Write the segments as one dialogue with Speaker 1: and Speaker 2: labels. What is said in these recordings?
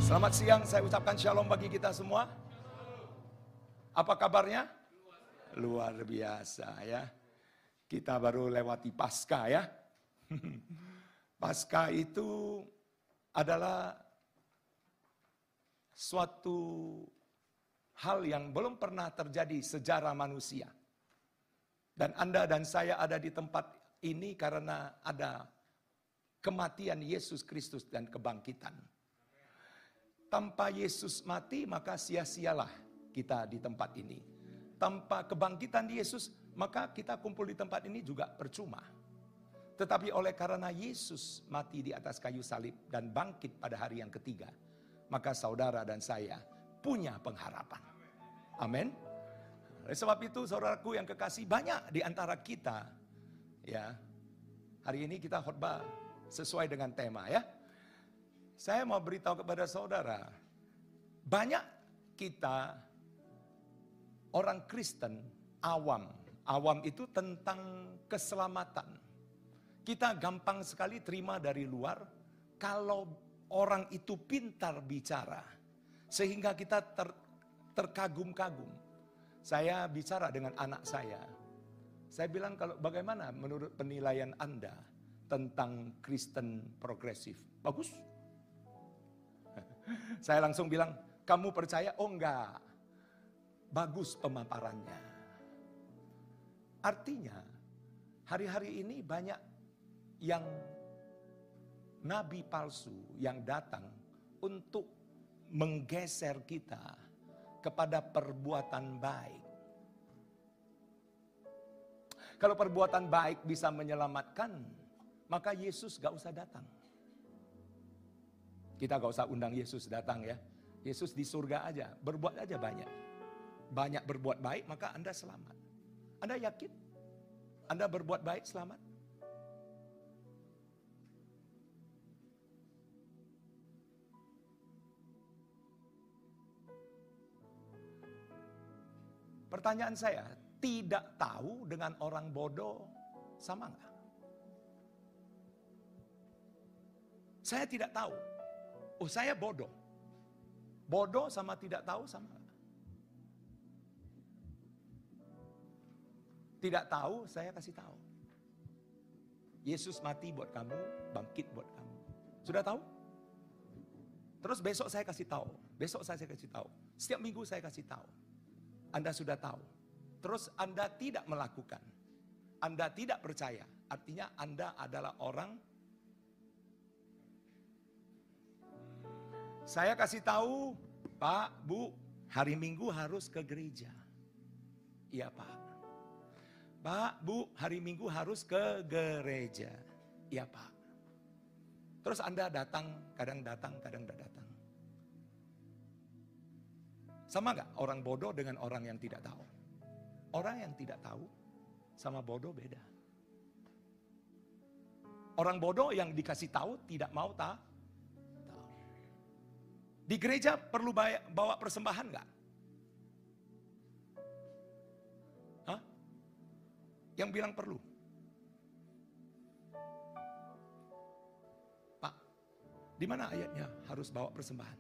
Speaker 1: Selamat siang, saya ucapkan shalom bagi kita semua. Apa kabarnya? Luar biasa ya. Kita baru lewati Paskah ya. Paskah itu adalah suatu hal yang belum pernah terjadi sejarah manusia. Dan Anda dan saya ada di tempat ini karena ada kematian Yesus Kristus dan kebangkitan. Tanpa Yesus mati, maka sia-sialah kita di tempat ini. Tanpa kebangkitan Yesus, maka kita kumpul di tempat ini juga percuma. Tetapi oleh karena Yesus mati di atas kayu salib dan bangkit pada hari yang ketiga, maka saudara dan saya punya pengharapan. Amin. Oleh sebab itu, saudaraku yang kekasih, banyak di antara kita, ya, hari ini kita khotbah sesuai dengan tema ya. Saya mau beritahu kepada saudara, banyak kita orang Kristen awam. Awam itu tentang keselamatan. Kita gampang sekali terima dari luar kalau orang itu pintar bicara. Sehingga kita terkagum-kagum. Saya bicara dengan anak saya. Saya bilang, kalau bagaimana menurut penilaian Anda tentang Kristen progresif? Bagus. Saya langsung bilang, kamu percaya? Oh enggak. Bagus pemaparannya. Artinya, hari-hari ini banyak yang nabi palsu yang datang untuk menggeser kita kepada perbuatan baik. Kalau perbuatan baik bisa menyelamatkan, maka Yesus gak usah datang. Kita gak usah undang Yesus datang ya. Yesus di surga aja, berbuat aja banyak. Banyak berbuat baik, maka Anda selamat. Anda yakin? Anda berbuat baik selamat? Pertanyaan saya, tidak tahu dengan orang bodoh sama enggak? Saya tidak tahu. Oh, saya bodoh. Bodoh sama tidak tahu sama enggak? Tidak tahu, saya kasih tahu. Yesus mati buat kamu, bangkit buat kamu. Sudah tahu? Terus besok saya kasih tahu. Besok saya kasih tahu. Setiap minggu saya kasih tahu. Anda sudah tahu. Terus Anda tidak melakukan. Anda tidak percaya. Artinya Anda adalah orang. Saya kasih tahu, Pak, Bu, hari Minggu harus ke gereja. Iya, Pak. Pak, Bu, hari Minggu harus ke gereja. Iya, Pak. Terus Anda datang, kadang tidak datang. Sama nggak orang bodoh dengan orang yang tidak tahu? Orang yang tidak tahu sama bodoh beda. Orang bodoh yang dikasih tahu tidak mau tahu. Di gereja perlu bawa persembahan nggak? Hah? Yang bilang perlu. Pak, di mana ayatnya harus bawa persembahan?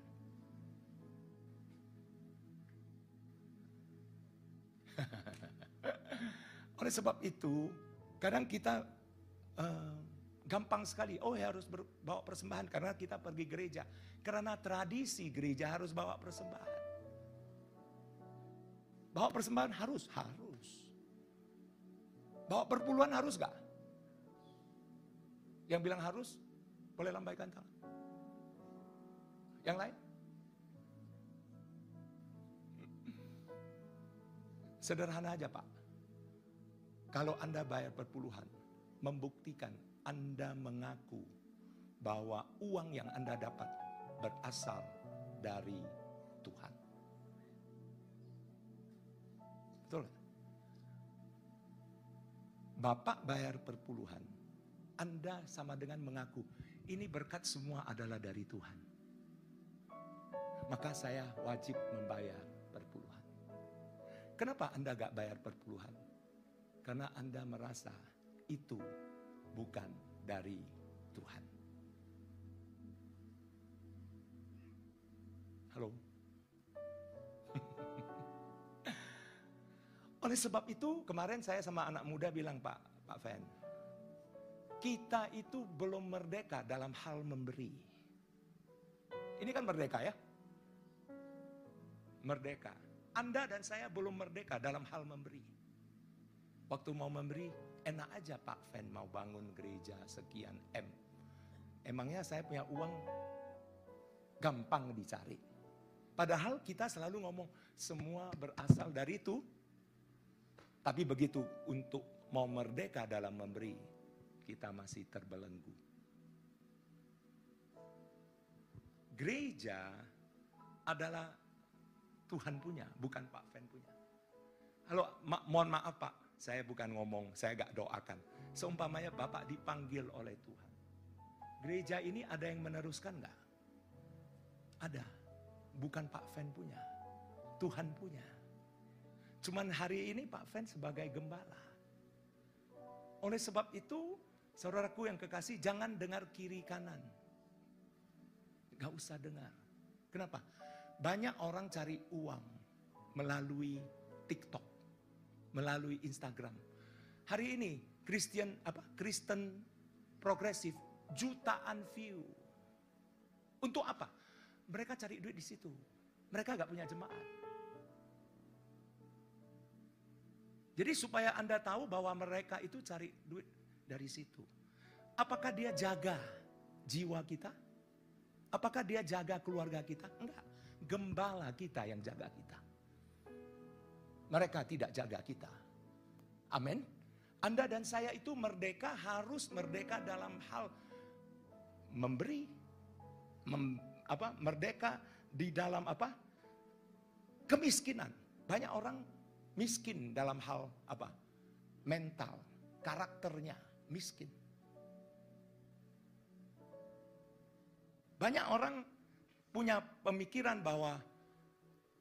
Speaker 1: Oleh sebab itu, kadang kita gampang sekali, oh ya harus bawa persembahan karena kita pergi gereja. Karena tradisi gereja harus bawa persembahan. Bawa persembahan harus. Bawa perpuluhan harus gak? Yang bilang harus, boleh lambaikan tangan. Yang lain? Sederhana aja, Pak. Kalau Anda bayar perpuluhan, membuktikan Anda mengaku bahwa uang yang Anda dapat berasal dari Tuhan. Betul? Bapak bayar perpuluhan, Anda sama dengan mengaku, ini berkat semua adalah dari Tuhan. Maka saya wajib membayar perpuluhan. Kenapa Anda gak bayar perpuluhan? Karena Anda merasa itu bukan dari Tuhan. Halo. Oleh sebab itu kemarin saya sama anak muda bilang, Pak Fen, kita itu belum merdeka dalam hal memberi. Ini kan merdeka ya? Merdeka. Anda dan saya belum merdeka dalam hal memberi. Waktu mau memberi, enak aja Pak Fen mau bangun gereja sekian M. Emangnya saya punya uang gampang dicari. Padahal kita selalu ngomong semua berasal dari itu. Tapi begitu untuk mau merdeka dalam memberi, kita masih terbelenggu. Gereja adalah Tuhan punya, bukan Pak Fen punya. Halo, mohon maaf Pak, saya bukan ngomong, saya gak doakan. Seumpamanya Bapak dipanggil oleh Tuhan. Gereja ini ada yang meneruskan gak? Ada, bukan Pak Fen punya, Tuhan punya. Cuman hari ini Pak Fen sebagai gembala. Oleh sebab itu, saudaraku yang kekasih, jangan dengar kiri kanan. Gak usah dengar. Kenapa? Banyak orang cari uang melalui TikTok, melalui Instagram. Hari ini Kristen progresif jutaan view. Untuk apa? Mereka cari duit di situ. Mereka gak punya jemaat. Jadi supaya Anda tahu bahwa mereka itu cari duit dari situ. Apakah dia jaga jiwa kita? Apakah dia jaga keluarga kita? Enggak. Gembala kita yang jaga kita. Mereka tidak jaga kita. Amin. Anda dan saya itu merdeka, harus merdeka dalam hal memberi. Merdeka di dalam kemiskinan. Banyak orang miskin dalam hal mental, karakternya miskin. Banyak orang punya pemikiran bahwa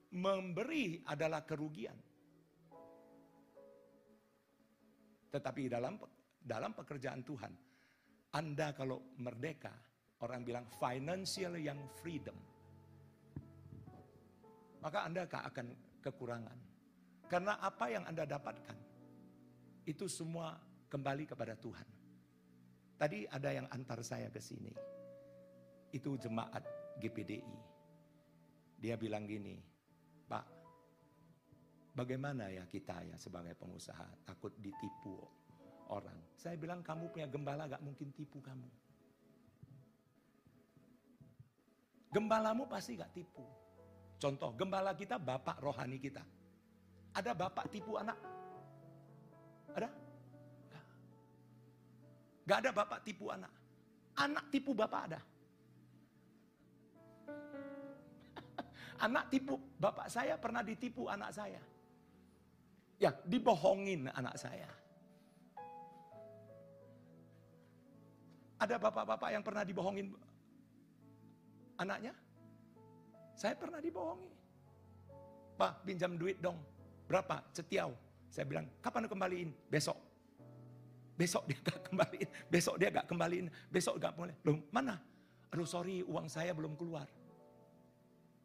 Speaker 1: memberi adalah kerugian. Tetapi dalam pekerjaan Tuhan, Anda kalau merdeka, orang bilang financial yang freedom, maka Anda gak akan kekurangan. Karena apa yang Anda dapatkan, itu semua kembali kepada Tuhan. Tadi ada yang antar saya ke sini. Itu jemaat GPDI. Dia bilang gini, Pak, bagaimana ya kita ya sebagai pengusaha, takut ditipu orang. Saya bilang kamu punya gembala gak mungkin tipu kamu. Gembalamu pasti gak tipu. Contoh, gembala kita bapak rohani kita. Ada bapak tipu anak? Ada? Gak ada bapak tipu anak. Anak tipu bapak ada. Anak tipu, bapak saya pernah ditipu anak saya. Ya, dibohongin anak saya. Ada bapak-bapak yang pernah dibohongin anaknya? Saya pernah dibohongi. Pak, pinjam duit dong. Berapa? Setiau. Saya bilang, kapan kembaliin? Besok. Besok dia gak kembaliin. Besok dia gak kembaliin. Besok gak boleh. Loh, mana? Aduh sorry, uang saya belum keluar.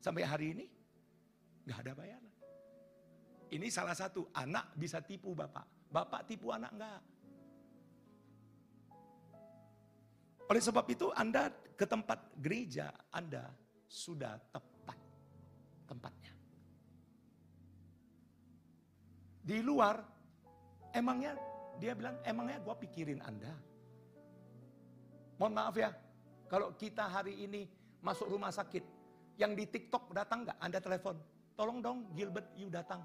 Speaker 1: Sampai hari ini, gak ada bayaran. Ini salah satu, anak bisa tipu bapak. Bapak tipu anak enggak. Oleh sebab itu Anda ke tempat gereja, Anda sudah tepat tempatnya. Di luar, emangnya dia bilang, emangnya gue pikirin Anda. Mohon maaf ya, kalau kita hari ini masuk rumah sakit, yang di TikTok datang gak? Anda telepon, tolong dong Gilbert you datang.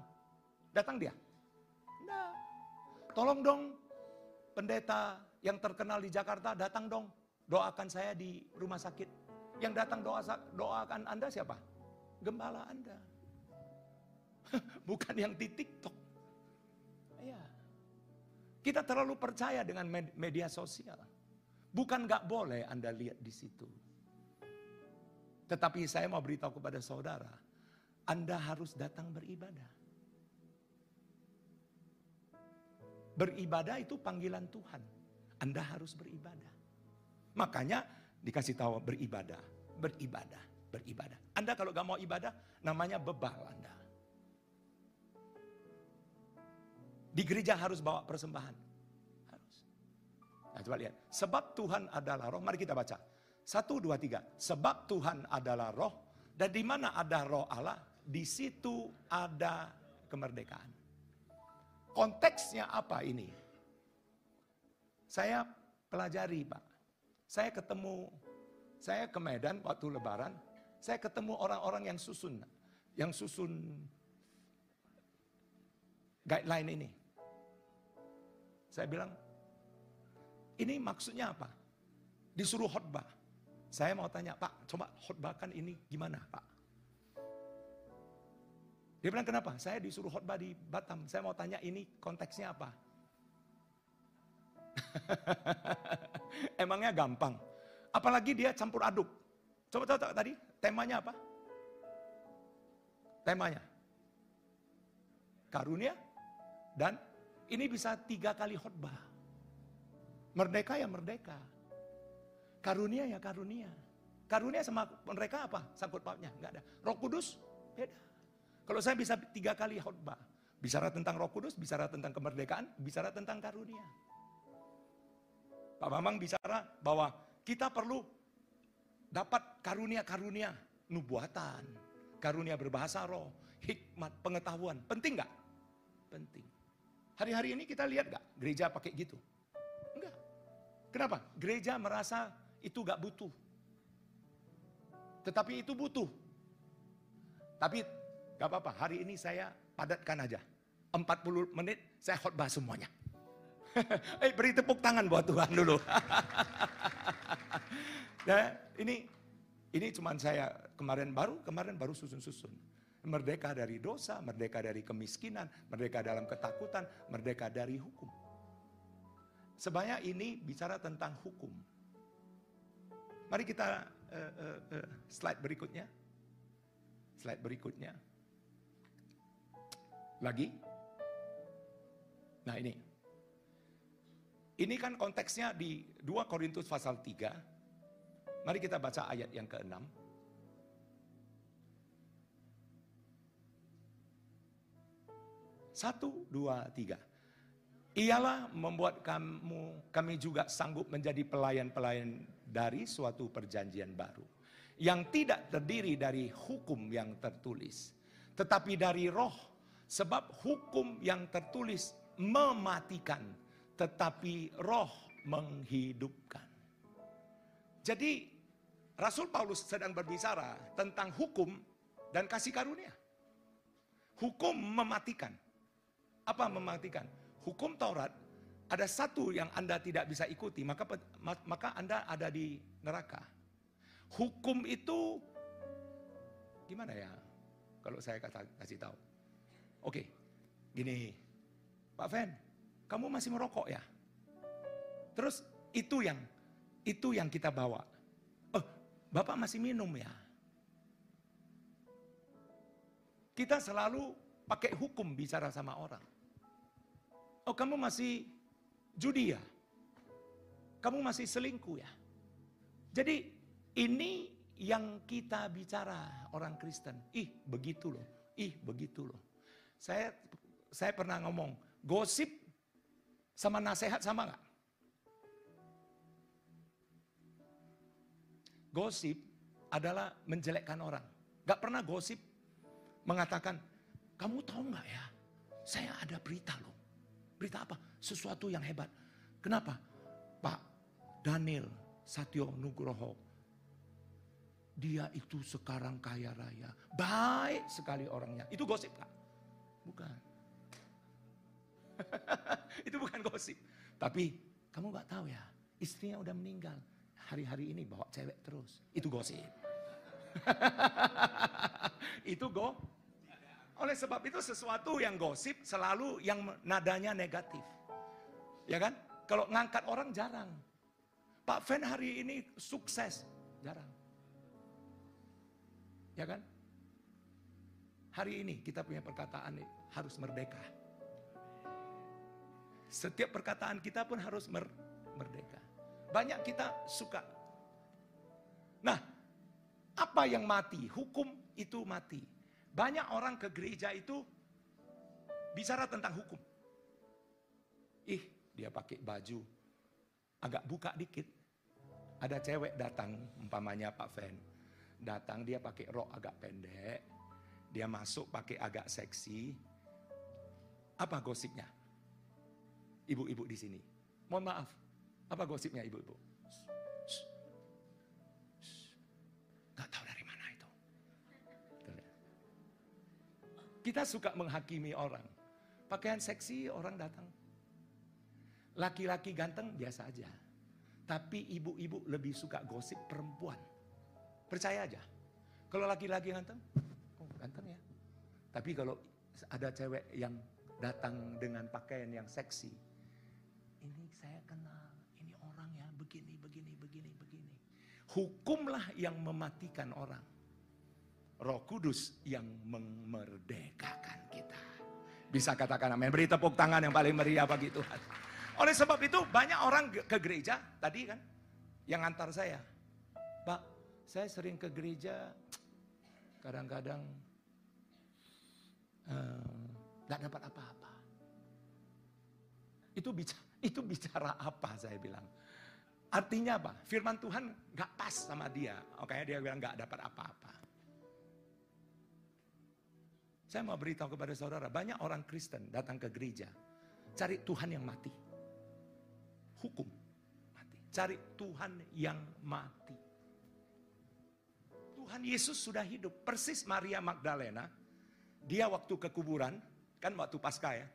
Speaker 1: Datang dia? Enggak. Tolong dong pendeta yang terkenal di Jakarta datang dong. Doakan saya di rumah sakit. Yang datang doakan Anda siapa? Gembala Anda. Bukan yang di TikTok. Ya. Kita terlalu percaya dengan media sosial. Bukan gak boleh Anda lihat di situ. Tetapi saya mau beritahu kepada saudara, Anda harus datang beribadah. Beribadah itu panggilan Tuhan. Anda harus beribadah. Makanya dikasih tahu beribadah, beribadah. beribadah. Anda kalau gak mau ibadah, namanya bebal Anda. Di gereja harus bawa persembahan. Harus. Nah, coba lihat. Sebab Tuhan adalah roh. Mari kita baca. 1, 2, 3. Sebab Tuhan adalah roh. Dan di mana ada roh Allah, di situ ada kemerdekaan. Konteksnya apa ini? Saya pelajari, Pak. Saya ke Medan waktu Lebaran. Saya ketemu orang-orang yang susun guideline ini. Saya bilang, ini maksudnya apa? Disuruh khotbah. Saya mau tanya, Pak, coba khotbahkan ini gimana, Pak? Dia bilang, kenapa? Saya disuruh khotbah di Batam. Saya mau tanya ini konteksnya apa? Emangnya gampang. Apalagi dia campur aduk. Coba tadi, temanya apa? Temanya karunia, dan ini bisa 3 kali khotbah. Merdeka ya merdeka. Karunia ya karunia. Karunia sama mereka apa? Sangkut pautnya? Enggak ada. Roh Kudus? Beda. Kalau saya bisa 3 kali khotbah. Bicara tentang Roh Kudus, bicara tentang kemerdekaan, bicara tentang karunia. Pak Bambang bicara bahwa kita perlu dapat karunia-karunia nubuatan, karunia berbahasa roh, hikmat, pengetahuan. Penting nggak? Penting. Hari-hari ini kita lihat nggak gereja pakai gitu? Enggak. Kenapa? Gereja merasa itu nggak butuh. Tetapi itu butuh. Tapi nggak apa-apa, hari ini saya padatkan aja. 40 menit saya khotbah semuanya. Beri tepuk tangan buat Tuhan dulu. Nah, ini cuman saya kemarin baru susun. Merdeka dari dosa, merdeka dari kemiskinan, merdeka dalam ketakutan, merdeka dari hukum. Sebenarnya ini bicara tentang hukum. Mari kita slide berikutnya. Slide berikutnya. Lagi. Nah ini. Ini kan konteksnya di 2 Korintus pasal 3. Mari kita baca ayat yang ke-6. 1, 2, 3. Ialah membuat kami juga sanggup menjadi pelayan-pelayan dari suatu perjanjian baru. Yang tidak terdiri dari hukum yang tertulis. Tetapi dari roh. Sebab hukum yang tertulis mematikan. Tetapi roh menghidupkan. Jadi Rasul Paulus sedang berbicara tentang hukum dan kasih karunia. Hukum mematikan. Apa mematikan? Hukum Taurat, ada satu yang Anda tidak bisa ikuti, maka Anda ada di neraka. Hukum itu, gimana ya kalau saya kasih tahu? Oke, gini, Pak Fen, kamu masih merokok ya? Terus itu yang kita bawa. Oh, Bapak masih minum ya? Kita selalu pakai hukum bicara sama orang. Oh, kamu masih judi ya? Kamu masih selingkuh ya? Jadi ini yang kita bicara orang Kristen. Begitu loh. Begitu loh. Saya pernah ngomong, gosip sama nasihat sama nggak? Gosip adalah menjelekkan orang. Gak pernah gosip mengatakan, kamu tahu nggak ya? Saya ada berita loh. Berita apa? Sesuatu yang hebat. Kenapa? Pak Daniel Satyo Nugroho. Dia itu sekarang kaya raya. Baik sekali orangnya. Itu gosip Kak? Bukan. Itu bukan gosip. Tapi kamu gak tahu ya. Istrinya udah meninggal. Hari-hari ini bawa cewek terus. Itu gosip. Itu Oleh sebab itu sesuatu yang gosip selalu yang nadanya negatif. Ya kan? Kalau ngangkat orang jarang. Pak Fen hari ini sukses. Jarang. Ya kan? Hari ini kita punya perkataan harus merdeka. Setiap perkataan kita pun harus merdeka. Banyak kita suka. Nah, Apa yang mati? Hukum itu mati. Banyak orang ke gereja itu bicara tentang hukum. Dia pakai baju agak buka dikit. Ada cewek datang, umpamanya Pak Fen. Datang dia pakai rok agak pendek. Dia masuk pakai agak seksi. Apa gosipnya? Ibu-ibu di sini. Mohon maaf. Apa gosipnya ibu-ibu? Gak tahu dari mana itu. Kita suka menghakimi orang. Pakaian seksi orang datang. Laki-laki ganteng biasa aja. Tapi ibu-ibu lebih suka gosip perempuan. Percaya aja. Kalau laki-laki ganteng, oh ganteng ya. Tapi kalau ada cewek yang datang dengan pakaian yang seksi. Ini saya kenal, ini orang ya begini. Hukumlah yang mematikan orang. Roh Kudus yang memerdekakan kita. Bisa katakan amin. Beri tepuk tangan yang paling meriah bagi Tuhan. Oleh sebab itu banyak orang ke gereja tadi kan. Yang antar saya. Pak, saya sering ke gereja. Kadang-kadang gak dapat apa-apa. Itu bicara apa saya bilang. Artinya apa? Firman Tuhan gak pas sama dia. Makanya dia bilang gak dapat apa-apa. Saya mau beritahu kepada saudara, banyak orang Kristen datang ke gereja. Cari Tuhan yang mati. Hukum mati. Cari Tuhan yang mati. Tuhan Yesus sudah hidup. Persis Maria Magdalena. Dia waktu ke kuburan, kan waktu Paskah ya.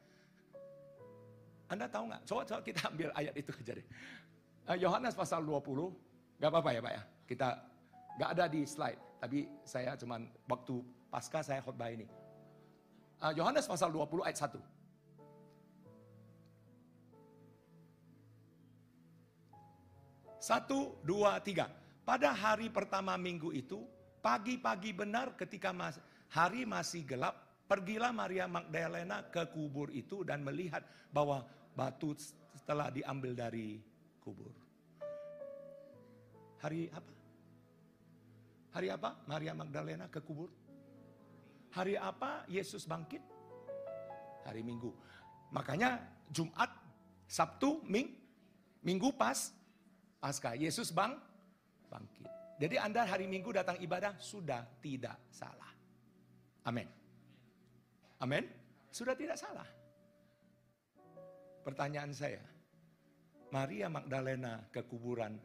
Speaker 1: Anda tahu gak? Coba kita ambil ayat itu aja deh. Yohanes pasal 20, gak apa-apa ya Pak ya. Kita gak ada di slide, tapi saya cuman waktu Paskah saya khotbah ini. Yohanes pasal 20 ayat 1. 1, 2, 3. Pada hari pertama minggu itu, pagi-pagi benar ketika hari masih gelap, pergilah Maria Magdalena ke kubur itu dan melihat bahwa batu telah diambil dari kubur. Hari apa? Hari apa Maria Magdalena ke kubur? Hari apa Yesus bangkit? Hari Minggu. Makanya Jumat, Sabtu, Minggu Paskah. Yesus bangkit. Jadi Anda hari Minggu datang ibadah sudah tidak salah. Amin. Amin. Sudah tidak salah. Pertanyaan saya, Maria Magdalena ke kuburan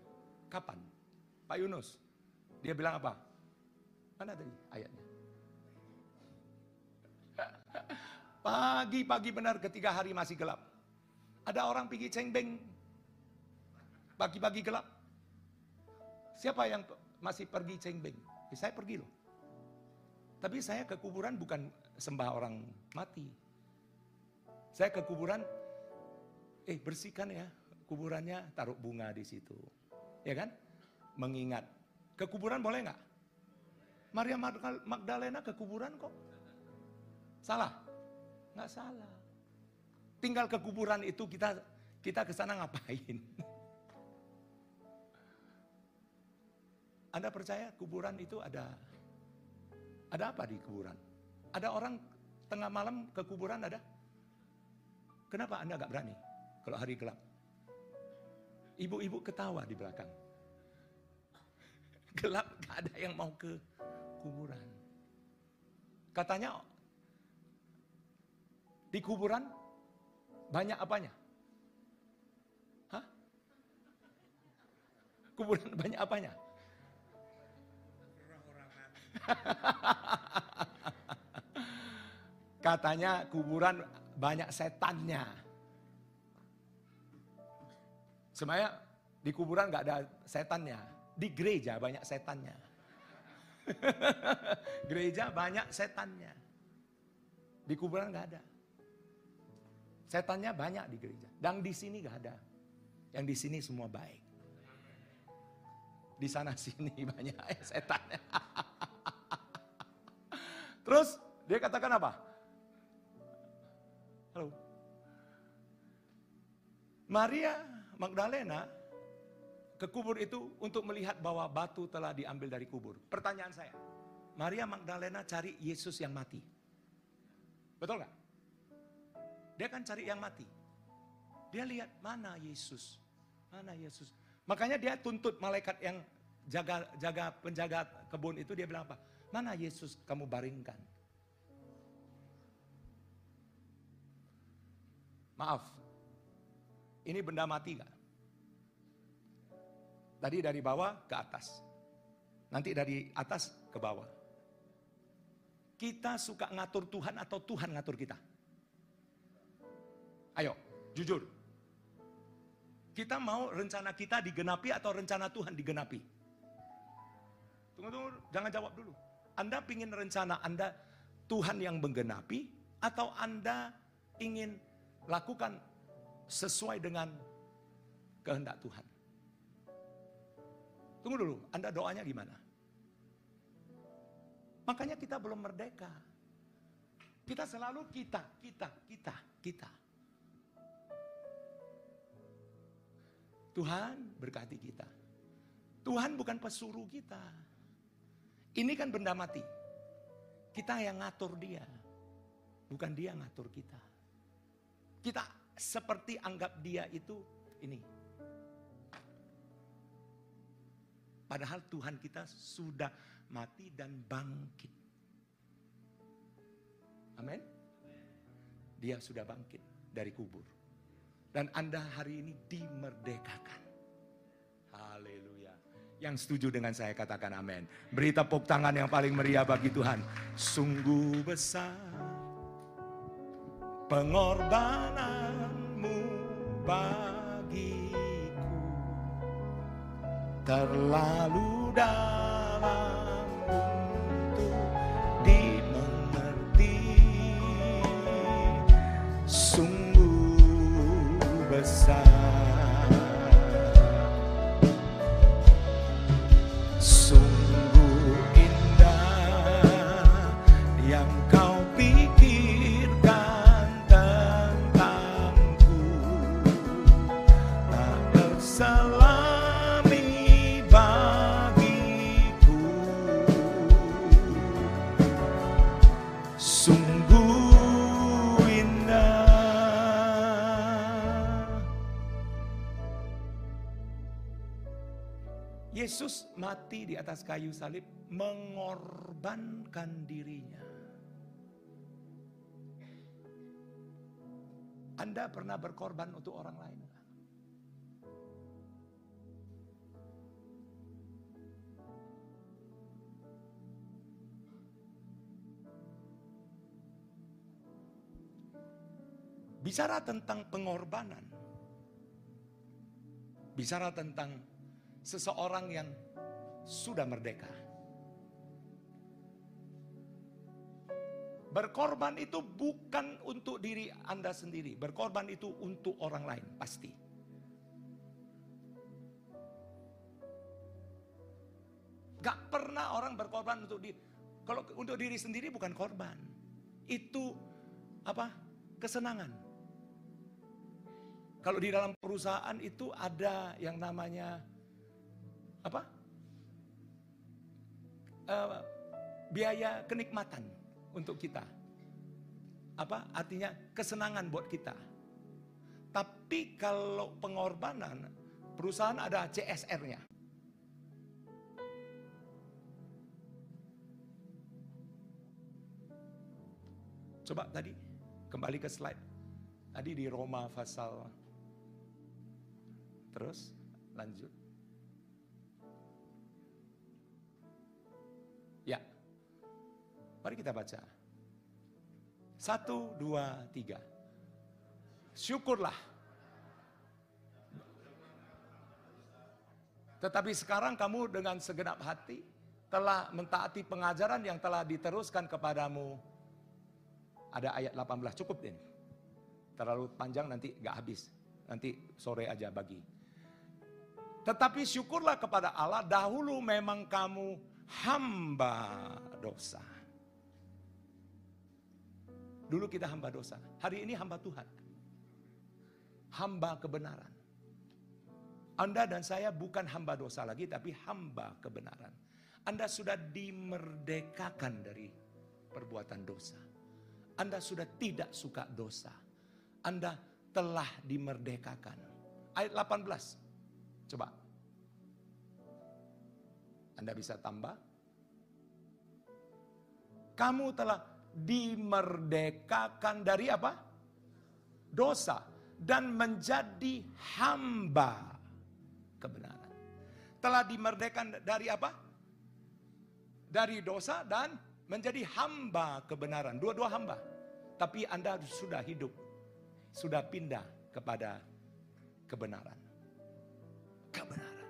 Speaker 1: kapan? Pak Yunus, dia bilang apa? Mana tadi ayatnya? Pagi-pagi benar ketika hari masih gelap. Ada orang pergi cengbeng pagi-pagi gelap. Siapa yang masih pergi cengbeng? Saya pergi loh. Tapi saya ke kuburan bukan sembah orang mati. Saya ke kuburan, bersihkan ya kuburannya, taruh bunga di situ. Ya kan? Mengingat. Ke kuburan boleh nggak? Maria Magdalena ke kuburan kok. Salah? Nggak salah. Tinggal ke kuburan itu kita ke sana ngapain? Anda percaya kuburan itu ada apa di kuburan? Ada orang tengah malam ke kuburan ada? Kenapa Anda nggak berani kalau hari gelap? Ibu-ibu ketawa di belakang. Gelap gak ada yang mau ke kuburan. Katanya di kuburan banyak apanya? Hah? Kuburan banyak apanya? Katanya kuburan banyak setannya. Sebenarnya di kuburan gak ada setannya. Di gereja banyak setannya. Gereja banyak setannya. Di kuburan gak ada. Setannya banyak di gereja. Dan di sini gak ada. Yang di sini semua baik. Di sana sini banyak setannya. Terus dia katakan apa? Halo. Maria Magdalena ke ke kubur itu untuk melihat bahwa batu telah diambil dari kubur. Pertanyaan saya, Maria Magdalena cari Yesus yang mati. Betul nggak? Dia kan cari yang mati. Dia lihat mana Yesus, mana Yesus. Makanya dia tuntut malaikat yang penjaga kebun itu, dia bilang apa? Mana Yesus kamu baringkan? Maaf, ini benda mati gak? Tadi dari bawah ke atas, nanti dari atas ke bawah. Kita suka ngatur Tuhan atau Tuhan ngatur kita? Ayo, jujur. Kita mau rencana kita digenapi atau rencana Tuhan digenapi? Tunggu, jangan jawab dulu. Anda ingin rencana Anda Tuhan yang menggenapi, atau Anda ingin lakukan sesuai dengan kehendak Tuhan? Tunggu dulu, Anda doanya gimana? Makanya kita belum merdeka. Kita selalu kita. Tuhan berkati kita. Tuhan bukan pesuruh kita. Ini kan benda mati. Kita yang ngatur dia. Bukan dia ngatur kita. Kita seperti anggap dia itu ini. Padahal Tuhan kita sudah mati dan bangkit. Amin. Dia sudah bangkit dari kubur. Dan Anda hari ini dimerdekakan. Haleluya. Yang setuju dengan saya katakan amin. Beri tepuk tangan yang paling meriah bagi Tuhan. Sungguh besar pengorbananmu bagiku, terlalu dalam untuk dimengerti. Sungguh besar, sungguh indah yang kau pikirkan tentangku, tak terselami bagiku. Sungguh indah. Yesus mati di atas kayu salib, mengorbankan dirinya. Anda pernah berkorban untuk orang lain? Bicara tentang pengorbanan, bicara tentang seseorang yang sudah merdeka. Berkorban itu bukan untuk diri Anda sendiri. Berkorban itu untuk orang lain, pasti. Gak pernah orang berkorban untuk diri. Kalau untuk diri sendiri bukan korban. Itu apa? Kesenangan. Kalau di dalam perusahaan itu ada yang namanya apa? Biaya kenikmatan untuk kita. Apa? Artinya kesenangan buat kita. Tapi kalau pengorbanan, perusahaan ada CSR-nya. Coba tadi, kembali ke slide. Tadi di Roma pasal, terus lanjut. Ya, mari kita baca. 1, 2, 3. Syukurlah. Tetapi sekarang kamu dengan segenap hati telah mentaati pengajaran yang telah diteruskan kepadamu. Ada ayat 18, cukup ini. Terlalu panjang nanti gak habis. Nanti sore aja bagi. Tetapi syukurlah kepada Allah, dahulu memang kamu hamba dosa. Dulu kita hamba dosa. Hari ini hamba Tuhan. Hamba kebenaran. Anda dan saya bukan hamba dosa lagi, tapi hamba kebenaran. Anda sudah dimerdekakan dari perbuatan dosa. Anda sudah tidak suka dosa. Anda telah dimerdekakan. Ayat 18. Coba. Anda bisa tambah. Kamu telah dimerdekakan dari apa? Dosa. Dan menjadi hamba kebenaran. Telah dimerdekakan dari apa? Dari dosa dan menjadi hamba kebenaran. Dua-dua hamba. Tapi Anda sudah hidup. Sudah pindah kepada kebenaran. Kebenaran.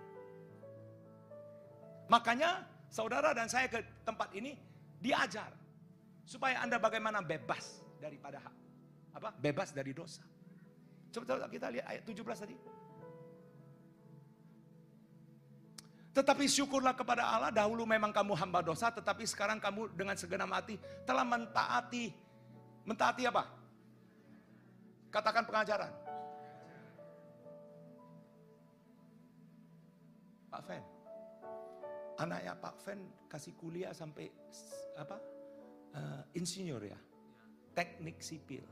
Speaker 1: Makanya saudara dan saya ke tempat ini diajar. Supaya Anda bagaimana bebas daripada bebas dari dosa. Coba kita lihat ayat 17 tadi. Tetapi syukurlah kepada Allah, dahulu memang kamu hamba dosa, tetapi sekarang kamu dengan segenap hati telah mentaati. Mentaati apa? Katakan pengajaran. Pak Fen. Anaknya Pak Fen kasih kuliah sampai insinyur ya. Teknik sipil.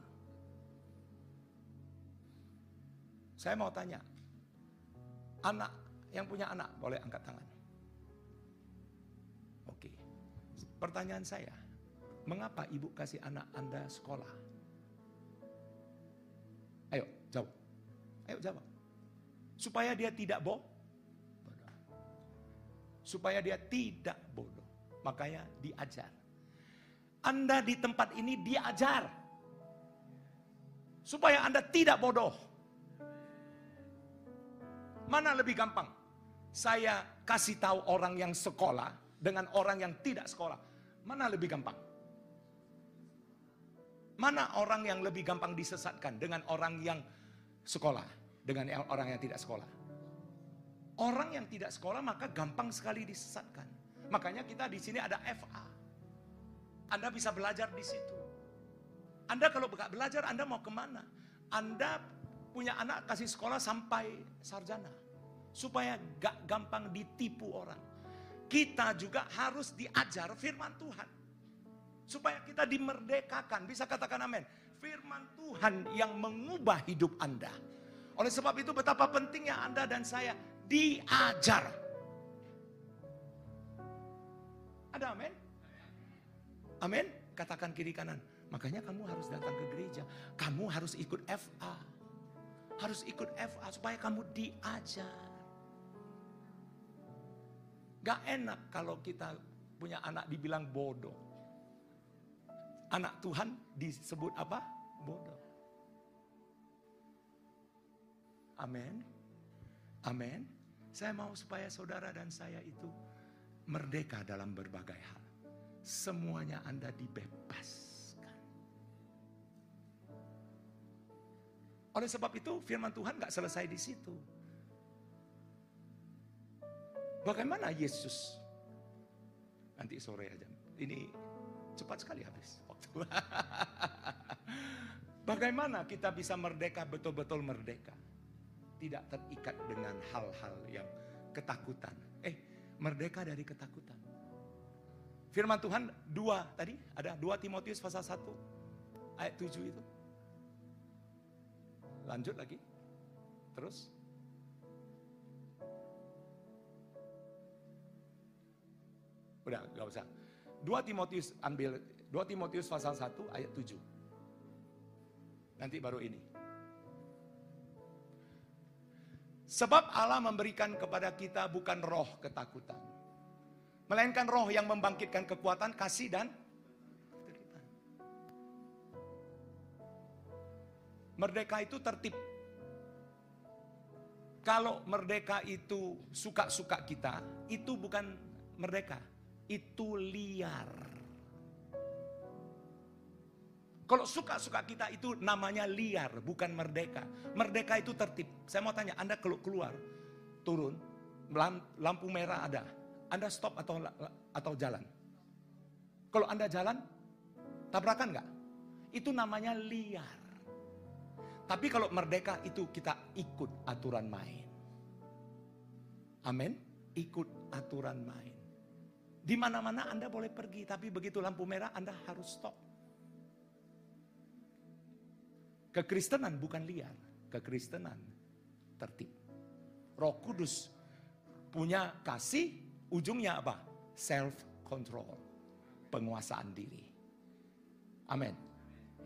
Speaker 1: Saya mau tanya. Anak yang punya anak boleh angkat tangan. Oke. Pertanyaan saya, mengapa ibu kasih anak Anda sekolah? Ayo jawab. Ayo jawab. Supaya dia tidak bodoh. Supaya dia tidak bodoh. Makanya diajar. Anda di tempat ini diajar. Supaya Anda tidak bodoh. Mana lebih gampang? Saya kasih tahu orang yang sekolah dengan orang yang tidak sekolah. Mana lebih gampang? Mana orang yang lebih gampang disesatkan dengan orang yang sekolah dengan orang yang tidak sekolah? Orang yang tidak sekolah maka gampang sekali disesatkan. Makanya kita di sini ada FA. Anda bisa belajar di situ. Anda kalau nggak belajar, Anda mau kemana? Anda punya anak kasih sekolah sampai sarjana. Supaya gak gampang ditipu orang. Kita juga harus diajar firman Tuhan. Supaya kita dimerdekakan. Bisa katakan amin. Firman Tuhan yang mengubah hidup Anda. Oleh sebab itu betapa pentingnya Anda dan saya diajar. Ada amin? Amin? Katakan kiri kanan. Makanya kamu harus datang ke gereja. Kamu harus ikut FA. Harus ikut FA supaya kamu diajar. Gak enak kalau kita punya anak dibilang bodoh. Anak Tuhan disebut apa? Bodoh. Amin. Amin. Saya mau supaya saudara dan saya itu merdeka dalam berbagai hal. Semuanya Anda dibebaskan. Oleh sebab itu firman Tuhan gak selesai di situ. Bagaimana Yesus? Nanti sore aja. Ini cepat sekali habis waktu. Bagaimana kita bisa merdeka, betul-betul merdeka? Tidak terikat dengan hal-hal yang ketakutan. Merdeka dari ketakutan. Firman Tuhan 2 tadi, ada 2 Timotius pasal 1 ayat 7 itu. Lanjut lagi. Terus. Udah, gak usah. 2 Timotius ambil 2 Timotius pasal 1 ayat 7. Nanti baru ini. Sebab Allah memberikan kepada kita bukan roh ketakutan, melainkan roh yang membangkitkan kekuatan, kasih dan ketertiban. Merdeka itu tertib. Kalau merdeka itu suka-suka kita, itu bukan merdeka. Itu liar. Kalau suka-suka kita itu namanya liar, bukan merdeka. Merdeka itu tertib. Saya mau tanya, Anda kalau keluar, turun, lampu merah ada, Anda stop atau jalan? Kalau Anda jalan, tabrakan nggak? Itu namanya liar. Tapi kalau merdeka itu kita ikut aturan main. Amin. Ikut aturan main. Di mana-mana Anda boleh pergi, tapi begitu lampu merah Anda harus stop. Kekristenan bukan liar, kekristenan tertib. Roh Kudus punya kasih, ujungnya apa? Self control, penguasaan diri. Amin.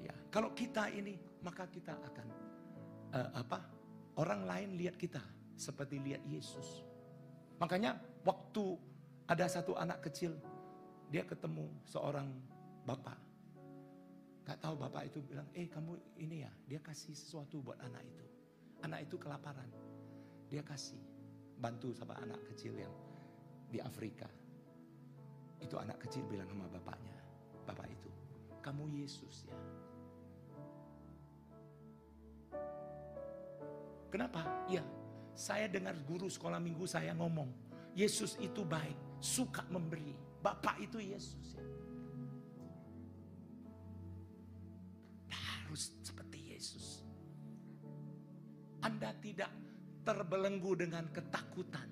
Speaker 1: Ya, kalau kita ini, maka kita akan orang lain lihat kita seperti lihat Yesus. Makanya waktu ada satu anak kecil, dia ketemu seorang bapak. Gak tahu bapak itu bilang, kamu ini ya, dia kasih sesuatu buat anak itu. Anak itu kelaparan, dia kasih, bantu sama anak kecil yang di Afrika. Itu anak kecil bilang sama bapaknya, bapak itu, kamu Yesus ya. Kenapa? Ya, saya dengar guru sekolah minggu saya ngomong, Yesus itu baik, suka memberi. Bapak itu Yesus ya. Harus seperti Yesus. Anda tidak terbelenggu dengan ketakutan.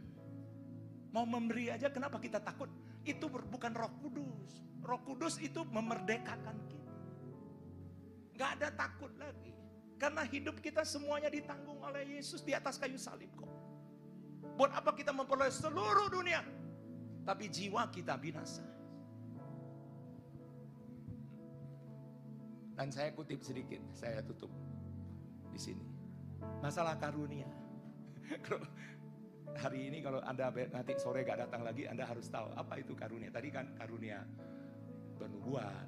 Speaker 1: Mau memberi aja, kenapa kita takut? Itu bukan Roh Kudus. Roh Kudus itu memerdekakan kita. Gak ada takut lagi. Karena hidup kita semuanya ditanggung oleh Yesus di atas kayu salib kok. Buat apa kita memperoleh seluruh dunia, tapi jiwa kita binasa? Dan saya kutip sedikit, saya tutup di sini. Masalah karunia. Hari ini kalau Anda nanti sore gak datang lagi, Anda harus tahu apa itu karunia. Tadi kan karunia bernubuat,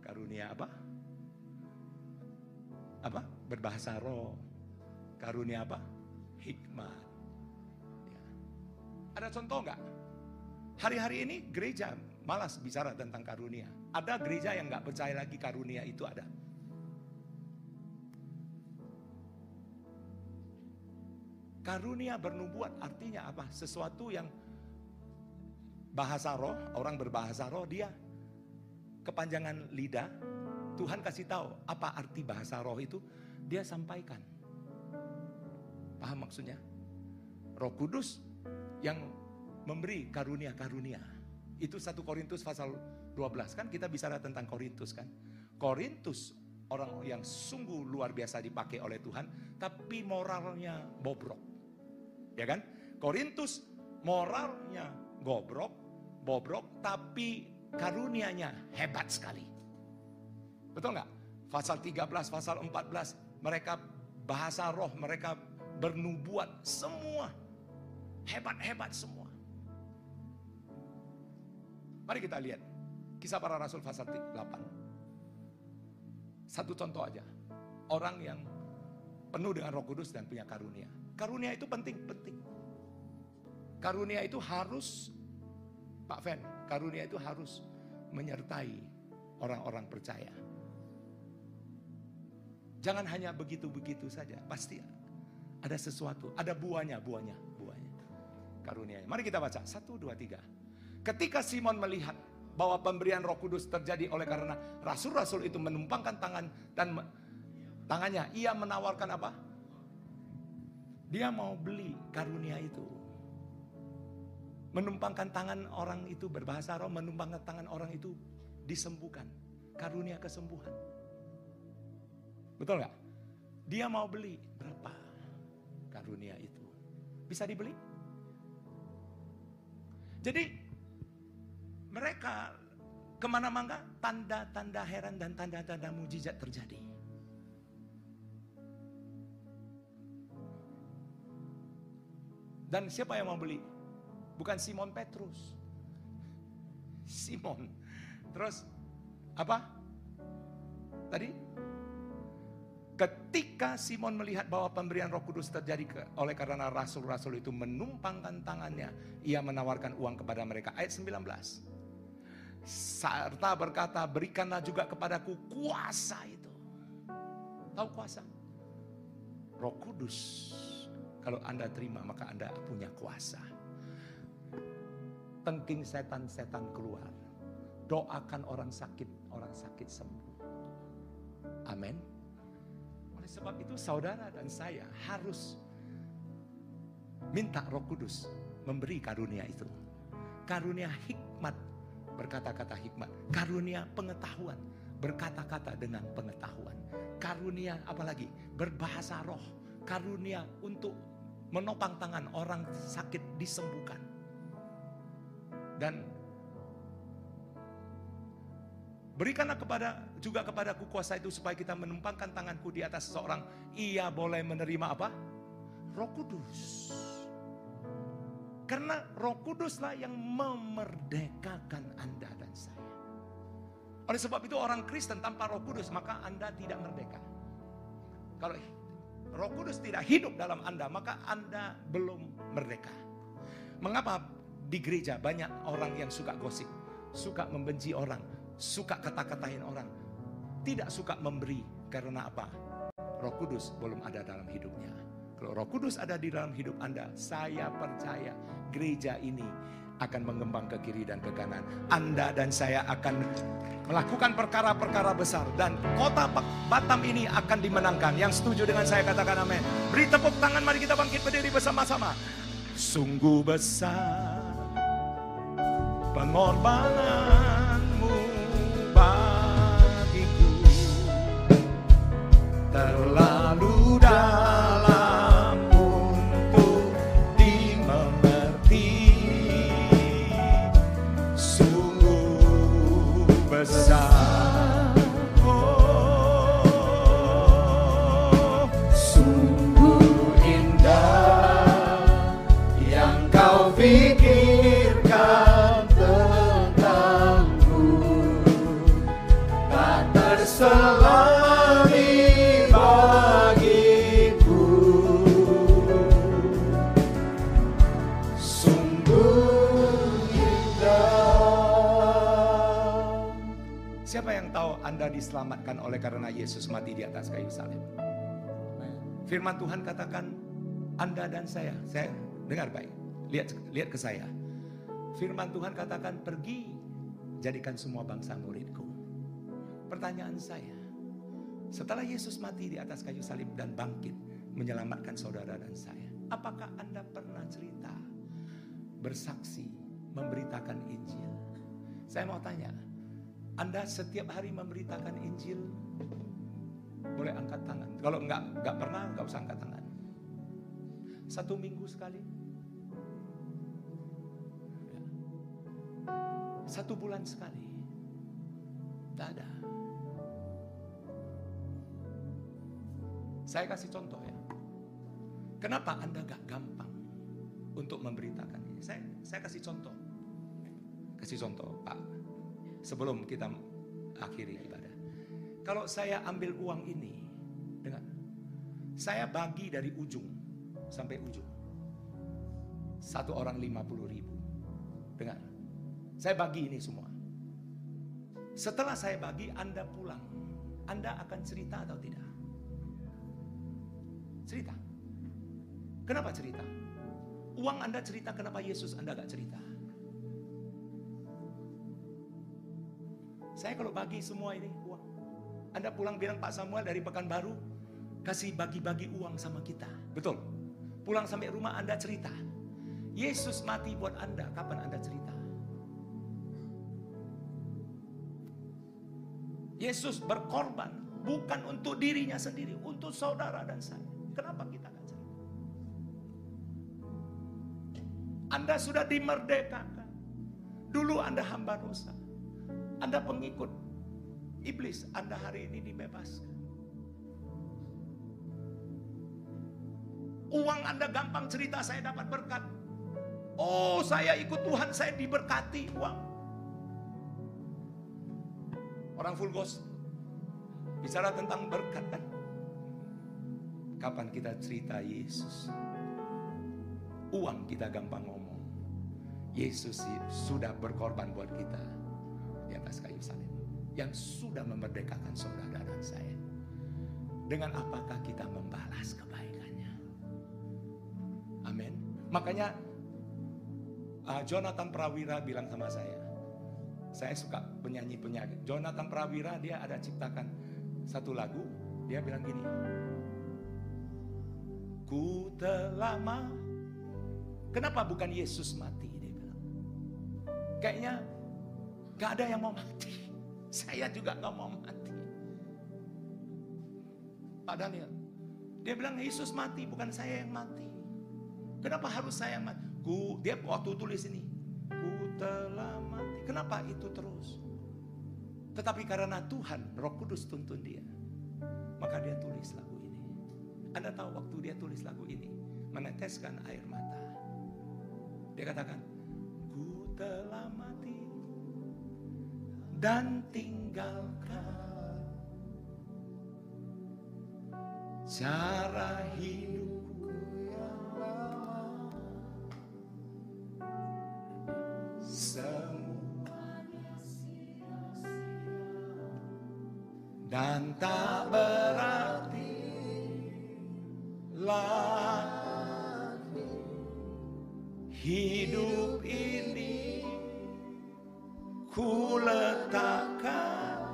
Speaker 1: karunia apa? Berbahasa roh, karunia apa? Hikmat. Ya. Ada contoh nggak? Hari-hari ini gereja malas bicara tentang karunia. Ada gereja yang nggak percaya lagi karunia itu ada. Karunia bernubuat artinya apa? Sesuatu yang bahasa roh, orang berbahasa roh, dia kepanjangan lidah. Tuhan kasih tahu apa arti bahasa roh itu, dia sampaikan. Paham maksudnya? Roh Kudus yang memberi karunia-karunia. Itu 1 Korintus pasal 12 kan, kita bicara tentang Korintus kan. Korintus orang yang sungguh luar biasa dipakai oleh Tuhan, tapi moralnya bobrok. Ya kan? Korintus moralnya bobrok, tapi karunianya hebat sekali. Betul nggak? Pasal 13, pasal 14, mereka bahasa roh, mereka bernubuat, semua hebat-hebat semua. Mari kita lihat Kisah Para Rasul pasal 8. Satu contoh aja, orang yang penuh dengan Roh Kudus dan punya karunia. Karunia itu penting. Karunia itu harus, Pak Fen, karunia itu harus menyertai orang-orang percaya. Jangan hanya begitu-begitu saja, pasti ada sesuatu, ada buahnya. Karunianya. Mari kita baca, 1, 2, 3. Ketika Simon melihat bahwa pemberian Roh Kudus terjadi oleh karena rasul-rasul itu menumpangkan tangannya, ia menawarkan apa? Dia mau beli karunia itu. Menumpangkan tangan orang itu, berbahasa roh, menumpangkan tangan orang itu disembuhkan. Karunia kesembuhan. Betul gak? Dia mau beli. Berapa karunia itu? Bisa dibeli? Jadi mereka kemana-mana tanda-tanda heran dan tanda-tanda mujizat terjadi. Dan siapa yang mau beli? Bukan Simon Petrus. Simon. Terus apa? Tadi? Ketika Simon melihat bahwa pemberian Roh Kudus terjadi oleh karena rasul-rasul itu menumpangkan tangannya, ia menawarkan uang kepada mereka. Ayat 19. Serta berkata, berikanlah juga kepadaku kuasa itu. Tahu kuasa? Roh Kudus. Kalau Anda terima, maka Anda punya kuasa. Tengking setan-setan keluar. Doakan orang sakit sembuh. Amin. Oleh sebab itu saudara dan saya harus minta Roh Kudus memberi karunia itu. Karunia hikmat, berkata-kata hikmat. Karunia pengetahuan, berkata-kata dengan pengetahuan. Karunia apalagi? Berbahasa roh. Karunia untuk menopang tangan orang sakit disembuhkan. Dan berikanlah juga kepadaku kuasa itu supaya kita menumpangkan tanganku di atas seseorang. Ia boleh menerima apa? Roh Kudus. Karena Roh Kuduslah yang memerdekakan Anda dan saya. Oleh sebab itu orang Kristen tanpa Roh Kudus maka Anda tidak merdeka. Kalau Roh Kudus tidak hidup dalam Anda maka Anda belum merdeka. Mengapa di gereja banyak orang yang suka gosip, suka membenci orang, suka kata-katain orang, tidak suka memberi? Karena apa? Roh Kudus belum ada dalam hidupnya. Kalau Roh Kudus ada di dalam hidup Anda, saya percaya gereja ini akan mengembang ke kiri dan ke kanan. Anda dan saya akan melakukan perkara-perkara besar. Dan kota Batam ini akan dimenangkan. Yang setuju dengan saya katakan amin. Beri tepuk tangan, mari kita bangkit berdiri bersama-sama. Sungguh besar pengorbananmu bagiku, terlalu dalam untuk dimengerti. Sungguh besar, oh, sungguh indah yang kau pikirkan tentangku, tak terselami bagiku. Sungguh indah. Siapa yang tahu Anda diselamatkan oleh karena Yesus mati di atas kayu salib? Firman Tuhan katakan, Anda dan saya dengar baik, lihat ke saya. Firman Tuhan katakan, pergi jadikan semua bangsa muridku. Pertanyaan saya, setelah Yesus mati di atas kayu salib dan bangkit menyelamatkan saudara dan saya, apakah Anda pernah cerita, bersaksi, memberitakan Injil? Saya mau tanya, Anda setiap hari memberitakan Injil? Boleh angkat tangan. Kalau enggak pernah, enggak usah angkat tangan. 1 minggu sekali, 1 bulan sekali, tidak ada. Saya kasih contoh ya. Kenapa Anda gak gampang untuk memberitakan ini? Saya kasih contoh. Kasih contoh Pak, sebelum kita akhiri ibadah. Kalau saya ambil uang ini, dengar, saya bagi dari ujung sampai ujung. 1 orang 50.000. Dengar, saya bagi ini semua. Setelah saya bagi, Anda pulang, Anda akan cerita atau tidak? Cerita. Kenapa cerita? Uang Anda cerita, kenapa Yesus Anda gak cerita? Saya kalau bagi semua ini uang, Anda pulang bilang Pak Samuel dari Pekanbaru kasih bagi-bagi uang sama kita. Betul. Pulang sampai rumah Anda cerita, Yesus mati buat Anda, kapan Anda cerita? Yesus berkorban bukan untuk dirinya sendiri, untuk saudara dan saya. Kenapa kita gak cerita? Anda sudah dimerdekakan. Dulu Anda hamba dosa, Anda pengikut iblis, Anda hari ini dibebaskan. Uang Anda gampang cerita, saya dapat berkat. Oh, saya ikut Tuhan, saya diberkati uang. Orang full ghost bicara tentang berkat kan? Kapan kita cerita Yesus? Uang kita gampang ngomong. Yesus sudah berkorban buat kita di atas kayu salib, yang sudah memerdekakan saudara dan saya. Dengan apakah kita membalas kebaikannya? Amin. Makanya Jonathan Prawira bilang sama saya suka penyanyi-penyanyi. Jonathan Prawira, dia ada ciptakan satu lagu, dia bilang gini, ku telah Kenapa bukan Yesus mati? Dia bilang. Kayaknya gak ada yang mau mati. Saya juga gak mau mati. Pak Daniel, dia bilang Yesus mati, bukan saya yang mati. Kenapa harus saya yang mati? Dia waktu tulis ini, ku telah mati. Kenapa itu terus? Tetapi karena Tuhan, Roh Kudus tuntun dia, maka dia tulis lagu ini. Anda tahu waktu dia tulis lagu ini, meneteskan air mata. Dia katakan, ku telah mati dan tinggalkan cara hidupku yang lama, semuanya sia-sia dan tak berarti lagi hidup ini ku letakkan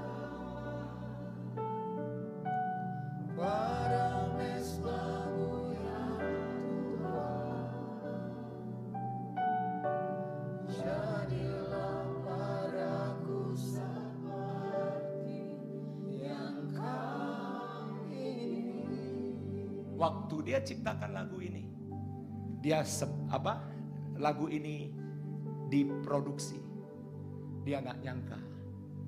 Speaker 1: pada mesbah-Mu yang Tuhan. Jadilah padaku seperti yang Kau ingini. Waktu dia ciptakan lagu ini, dia lagu ini diproduksi. Dia nggak nyangka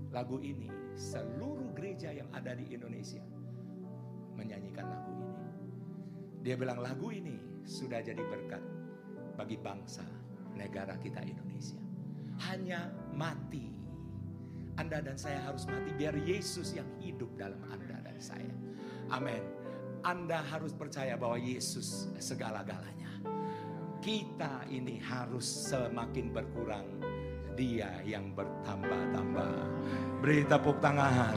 Speaker 1: lagu ini seluruh gereja yang ada di Indonesia menyanyikan lagu ini. Dia bilang lagu ini sudah jadi berkat bagi bangsa negara kita Indonesia. Hanya mati. Anda dan saya harus mati biar Yesus yang hidup dalam Anda dan saya. Amin. Anda harus percaya bahwa Yesus segala-galanya. Kita ini harus semakin berkurang, Dia yang bertambah-tambah. Beri tepuk tangan.